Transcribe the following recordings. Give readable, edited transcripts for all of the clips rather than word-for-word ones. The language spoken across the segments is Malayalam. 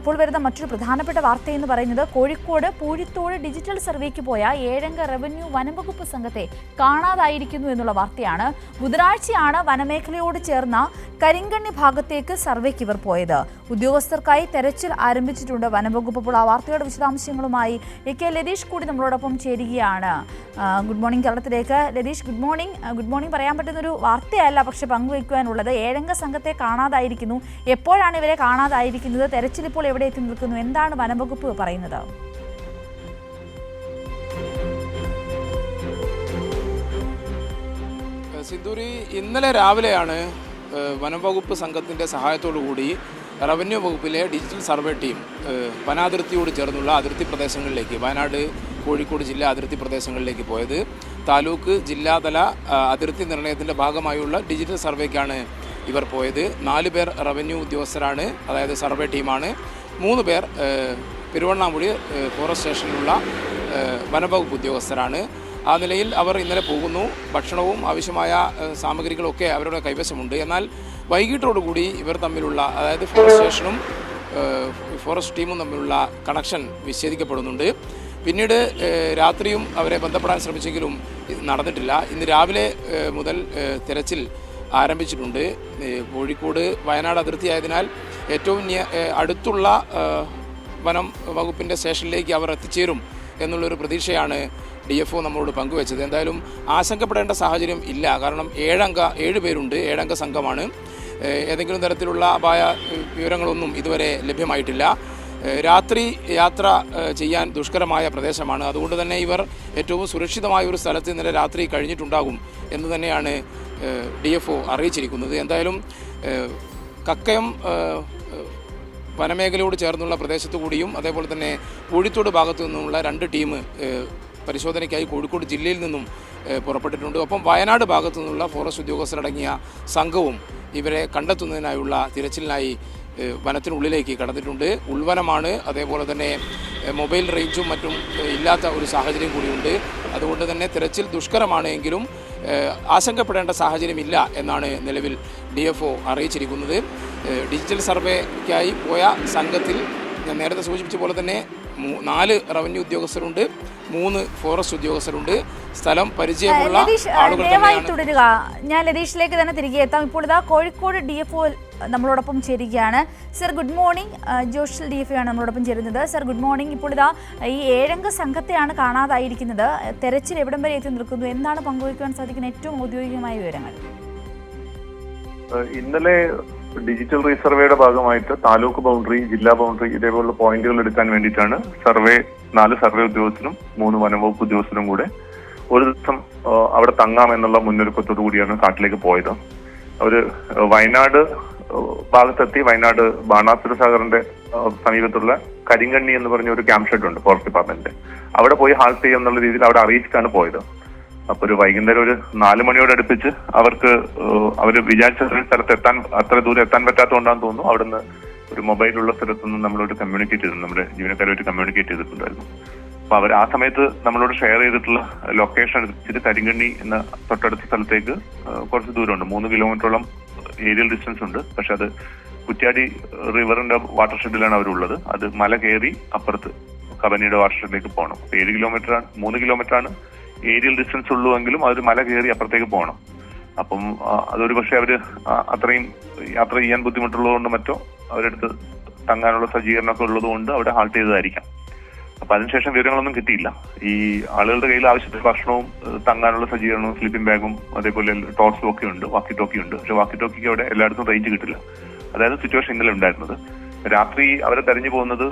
ഇപ്പോൾ വരുന്ന മറ്റൊരു പ്രധാനപ്പെട്ട വാർത്തയെന്ന് പറയുന്നത് കോഴിക്കോട് പൂഴിത്തോട് ഡിജിറ്റൽ സർവേക്ക് പോയ 7 റവന്യൂ വനംവകുപ്പ് സംഘത്തെ കാണാതായിരിക്കുന്നു എന്നുള്ള വാർത്തയാണ്. ബുധനാഴ്ചയാണ് വനമേഖലയോട് ചേർന്ന കരിങ്കണ്ണി ഭാഗത്തേക്ക് സർവേക്ക് ഇവർ പോയത്. ഉദ്യോഗസ്ഥർക്കായി തെരച്ചിൽ ആരംഭിച്ചിട്ടുണ്ട് വനംവകുപ്പ്. ഇപ്പോൾ ആ വാർത്തയുടെ വിശദാംശങ്ങളുമായി കെ ലതീഷ് കൂടി നമ്മളോടൊപ്പം ചേരുകയാണ്. ഗുഡ് മോർണിംഗ് കേരളത്തിലേക്ക്. Latheesh, good morning. Good morning പറയാൻ പറ്റുന്നൊരു വാർത്തയല്ല പക്ഷെ പങ്കുവയ്ക്കുവാനുള്ളത്. 7 സംഘത്തെ കാണാതായിരിക്കുന്നു. എപ്പോഴാണ് ഇവരെ കാണാതായിരിക്കുന്നത്? തെരച്ചിൽ ഇപ്പോൾ എവിടെ എത്തി നിൽക്കുന്നു? എന്താണ് വനംവകുപ്പ് പറയുന്നത്? സിന്ദൂരി, ഇന്നലെ രാവിലെയാണ് വനംവകുപ്പ് സംഘത്തിൻ്റെ സഹായത്തോടു കൂടി റവന്യൂ വകുപ്പിലെ ഡിജിറ്റൽ സർവേ ടീം വനാതിർത്തിയോട് ചേർന്നുള്ള അതിർത്തി പ്രദേശങ്ങളിലേക്ക്, വയനാട് കോഴിക്കോട് ജില്ലാ അതിർത്തി പ്രദേശങ്ങളിലേക്ക് പോയത്. താലൂക്ക് ജില്ലാതല അതിർത്തി നിർണയത്തിൻ്റെ ഭാഗമായുള്ള ഡിജിറ്റൽ സർവേക്കാണ് ഇവർ പോയത്. 4 പേർ റവന്യൂ ഉദ്യോഗസ്ഥരാണ്, അതായത് സർവേ ടീമാണ്. 3 പേർ പെരുവണ്ണാമുഴി ഫോറസ്റ്റ് സ്റ്റേഷനിലുള്ള വനംവകുപ്പ് ഉദ്യോഗസ്ഥരാണ്. ആ നിലയിൽ അവർ ഇന്നലെ പോകുന്നു. ഭക്ഷണവും ആവശ്യമായ സാമഗ്രികളൊക്കെ അവരുടെ കൈവശമുണ്ട്. എന്നാൽ വൈകിട്ടോടുകൂടി ഇവർ തമ്മിലുള്ള, അതായത് ഫോറസ്റ്റ് സ്റ്റേഷനും ഫോറസ്റ്റ് ടീമും തമ്മിലുള്ള കണക്ഷൻ വിച്ഛേദിക്കപ്പെടുന്നുണ്ട്. പിന്നീട് രാത്രിയും അവരെ ബന്ധപ്പെടാൻ ശ്രമിച്ചെങ്കിലും നടന്നിട്ടില്ല. ഇന്ന് രാവിലെ മുതൽ തിരച്ചിൽ ആരംഭിച്ചിട്ടുണ്ട്. കോഴിക്കോട് വയനാട് അതിർത്തിയായതിനാൽ ഏറ്റവും അടുത്തുള്ള വനം വകുപ്പിൻ്റെ സ്റ്റേഷനിലേക്ക് അവർ എത്തിച്ചേരും എന്നുള്ളൊരു പ്രതീക്ഷയാണ് DFO നമ്മളോട് പങ്കുവച്ചത്. എന്തായാലും ആശങ്കപ്പെടേണ്ട സാഹചര്യം ഇല്ല. കാരണം 7 പേരുണ്ട്, 7 സംഘമാണ്. ഏതെങ്കിലും തരത്തിലുള്ള അപായ വിവരങ്ങളൊന്നും ഇതുവരെ ലഭ്യമായിട്ടില്ല. രാത്രി യാത്ര ചെയ്യാൻ ദുഷ്കരമായ പ്രദേശമാണ്. അതുകൊണ്ട് തന്നെ ഇവർ ഏറ്റവും സുരക്ഷിതമായ ഒരു സ്ഥലത്ത് ഇന്നലെ രാത്രി കഴിഞ്ഞിട്ടുണ്ടാകും എന്ന് തന്നെയാണ് DFO അറിയിച്ചിരിക്കുന്നത്. എന്തായാലും കക്കയം വനമേഖലയോട് ചേർന്നുള്ള പ്രദേശത്തു കൂടിയും അതേപോലെ തന്നെ പൂഴിത്തോട് ഭാഗത്തു നിന്നുമുള്ള 2 ടീം പരിശോധനയ്ക്കായി കോഴിക്കോട് ജില്ലയിൽ നിന്നും പുറപ്പെട്ടിട്ടുണ്ട്. ഒപ്പം വയനാട് ഭാഗത്തു നിന്നുള്ള ഫോറസ്റ്റ് ഉദ്യോഗസ്ഥരടങ്ങിയ സംഘവും ഇവരെ കണ്ടെത്തുന്നതിനായുള്ള തിരച്ചിലിനായി വനത്തിനുള്ളിലേക്ക് കടന്നിട്ടുണ്ട്. ഉൾവനമാണ്, അതേപോലെ തന്നെ മൊബൈൽ റേഞ്ചും മറ്റും ഇല്ലാത്ത ഒരു സാഹചര്യം കൂടിയുണ്ട്. അതുകൊണ്ട് തന്നെ തിരച്ചിൽ ദുഷ്കരമാണ് എങ്കിലും ആശങ്കപ്പെടേണ്ട സാഹചര്യമില്ല എന്നാണ് നിലവിൽ DFO അറിയിച്ചിരിക്കുന്നത്. ഡിജിറ്റൽ സർവേക്കായി പോയ സംഘത്തിൽ ഞാൻ നേരത്തെ സൂചിപ്പിച്ച പോലെ തന്നെ 4 റവന്യൂ ഉദ്യോഗസ്ഥരുണ്ട്, 3 ഫോറസ്റ്റ് ഉദ്യോഗസ്ഥരുണ്ട്. സ്ഥലം പരിചയമുള്ള ആളുകൾ തന്നെയാണ്. തുടരുക. ഞാൻ ലതീഷിലേക്ക് തന്നെ തിരികെ എത്താം. ഇപ്പോൾ ഇതാ കോഴിക്കോട് DFO നമ്മളോടൊപ്പം ചേരുകയാണ്. Sir, good morning. Joshal DFO ആണ് നമ്മളോടൊപ്പം ചേരുന്നത്. Sir, good morning. ഇപ്പോൾ ഇതാ ഈ 7 സംഘത്തെയാണ് കാണാതായിരിക്കുന്നത്. തെരച്ചിൽ എവിടം വരെ എത്തി നിൽക്കുന്നു? എന്താണ് പങ്കുവയ്ക്കുവാൻ സാധിക്കുന്ന ഏറ്റവും ഔദ്യോഗികമായ വിവരങ്ങൾ? ഇന്നലെ ഡിജിറ്റൽ റീസർവേയുടെ ഭാഗമായിട്ട് താലൂക്ക് ബൗണ്ടറി, ജില്ലാ ബൗണ്ടറി ഇതേപോലുള്ള പോയിന്റുകൾ എടുക്കാൻ വേണ്ടിയിട്ടാണ് 4 സർവേ ഉദ്യോഗസ്ഥരും 3 വനംവകുപ്പ് ഉദ്യോഗസ്ഥരും കൂടെ ഒരു ദിവസം അവിടെ തങ്ങാമെന്നുള്ള മുന്നൊരുക്കത്തോടു കൂടിയാണ് കാട്ടിലേക്ക് പോയത്. അവര് വയനാട് ഭാഗത്തെത്തി. വയനാട് ബാണാസുര സാഗറിന്റെ സമീപത്തുള്ള കരിങ്കണ്ണി എന്ന് പറഞ്ഞ ഒരു ക്യാമ്പ് ഷെഡ് ഉണ്ട് ഫോറസ്റ്റ് ഡിപ്പാർട്ട്മെന്റ്. അവിടെ പോയി ഹാൾട്ട് ചെയ്യുന്നുള്ള രീതിയിൽ അവിടെ അറിയിച്ചിട്ടാണ് പോയത്. അപ്പൊ ഒരു വൈകുന്നേരം ഒരു 4 മണിയോട് അടുപ്പിച്ച് അവര് വിചാരിച്ച സ്ഥലത്ത് അത്ര ദൂരം എത്താൻ പറ്റാത്തതുകൊണ്ടാന്ന് തോന്നുന്നു. അവിടുന്ന് ഒരു മൊബൈലുള്ള സ്ഥലത്തുനിന്ന് നമ്മളോട് കമ്മ്യൂണിക്കേറ്റ് ചെയ്തിട്ടുണ്ട്, നമ്മുടെ ജീവനക്കാരുമായിട്ട് കമ്മ്യൂണിക്കേറ്റ് ചെയ്തിട്ടുണ്ടായിരുന്നു. അപ്പൊ അവർ ആ സമയത്ത് നമ്മളോട് ഷെയർ ചെയ്തിട്ടുള്ള ലൊക്കേഷൻ അനുസരിച്ച് കരിങ്കണ്ണി എന്ന തൊട്ടടുത്ത സ്ഥലത്തേക്ക് കുറച്ച് ദൂരമുണ്ട്, 3 കിലോമീറ്ററോളം ഏരിയൽ ഡിസ്റ്റൻസ് ഉണ്ട്. പക്ഷെ അത് കുറ്റ്യാടി റിവറിന്റെ വാട്ടർ ഷെഡിലാണ് അവരുള്ളത്. അത് മല കയറി അപ്പുറത്ത് കബനിയുടെ വാട്ടർ ഷെഡിലേക്ക് പോകണം. 3 കിലോമീറ്ററാണ് ഏരിയൽ ഡിസ്റ്റൻസ് ഉള്ളുവെങ്കിലും അതൊരു മല കയറി അപ്പുറത്തേക്ക് പോകണം. അപ്പം അതൊരു പക്ഷെ അവര് അത്രയും യാത്ര ചെയ്യാൻ ബുദ്ധിമുട്ടുള്ളതുകൊണ്ട് മറ്റോ അവരെടുത്ത് തങ്ങാനുള്ള സജ്ജീകരണമൊക്കെ ഉള്ളതുകൊണ്ട് അവിടെ ഹാൾട്ട് ചെയ്തതായിരിക്കാം. അപ്പൊ അതിനുശേഷം വിവരങ്ങളൊന്നും കിട്ടിയില്ല. ഈ ആളുകളുടെ കയ്യിൽ ആവശ്യത്തിന് ഭക്ഷണവും തങ്ങാനുള്ള സജ്ജീകരണവും സ്ലീപ്പിംഗ് ബാഗും അതേപോലെ ടോർച്ചും ഒക്കെ ഉണ്ട്, വാക്കി ടോക്കി ഉണ്ട്. പക്ഷെ വാക്കി ടോക്കിക്ക് അവിടെ എല്ലായിടത്തും റേഞ്ച് കിട്ടില്ല. അതായത് സിറ്റുവേഷൻ ഇന്നലെ ഉണ്ടായിരുന്നത്. രാത്രി അവരെ തെരഞ്ഞു പോകുന്നത്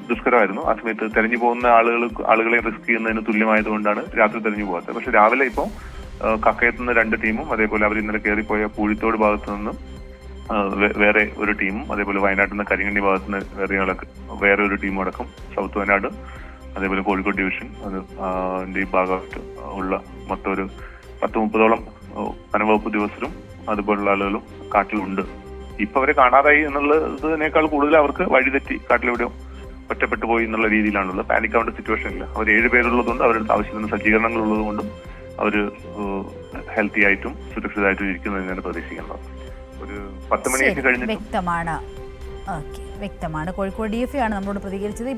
ദുഷ്കരമായിരുന്നു. ആ സമയത്ത് തെരഞ്ഞു പോകുന്ന ആളുകളെ റിസ്ക് ചെയ്യുന്നതിന് തുല്യമായതുകൊണ്ടാണ് രാത്രി തെരഞ്ഞു പോകാത്തത്. പക്ഷെ രാവിലെ ഇപ്പോൾ കക്കയത്ത് നിന്ന് 2 ടീമും അതേപോലെ അവർ ഇന്നലെ കയറിപ്പോയ പൂഴിത്തോട് ഭാഗത്തു നിന്ന് വേറെ ഒരു ടീമും അതേപോലെ വയനാട്ടിൽ നിന്ന് കരിങ്കണ്ണി ഭാഗത്ത് നിന്ന് വേറെ ഒരു ടീമും അടക്കം സൗത്ത് വയനാട് അതേപോലെ കോഴിക്കോട് ഡിവിഷൻ അതിന്റെ ഈ ഭാഗമായിട്ട് ഉള്ള മൊത്തം ഒരു 10-30ഓളം വനംവകുപ്പ് ഉദ്യോഗസ്ഥരും അതുപോലുള്ള ആളുകളും കാട്ടിലുണ്ട്. ഇപ്പൊ അവരെ കാണാതായി എന്നുള്ളതിനേക്കാൾ കൂടുതൽ അവർക്ക് വഴിതെറ്റി കാട്ടിലെവിടെയോ ഒറ്റപ്പെട്ടു പോയി എന്നുള്ള രീതിയിലാണുള്ളത്. പാനിക് ആവേണ്ട സിറ്റുവേഷൻ ഇല്ല. അവർ 7 പേരുള്ളതുകൊണ്ടും അവരുടെ ആവശ്യത്തിന് സജ്ജീകരണങ്ങൾ ഉള്ളതുകൊണ്ടും അവര് ഹെൽത്തി ആയിട്ടും സുരക്ഷിതമായിട്ടും ഇരിക്കുന്നതിനാണ് പ്രതീക്ഷിക്കുന്നത്. ഒരു 10 മണിയൊക്കെ കഴിഞ്ഞിട്ട് വ്യക്തമാണ്. വ്യക്തമാണ്. കോഴിക്കോട് DFA ആണ് നമ്മളോട് പ്രതികരിച്ചത്.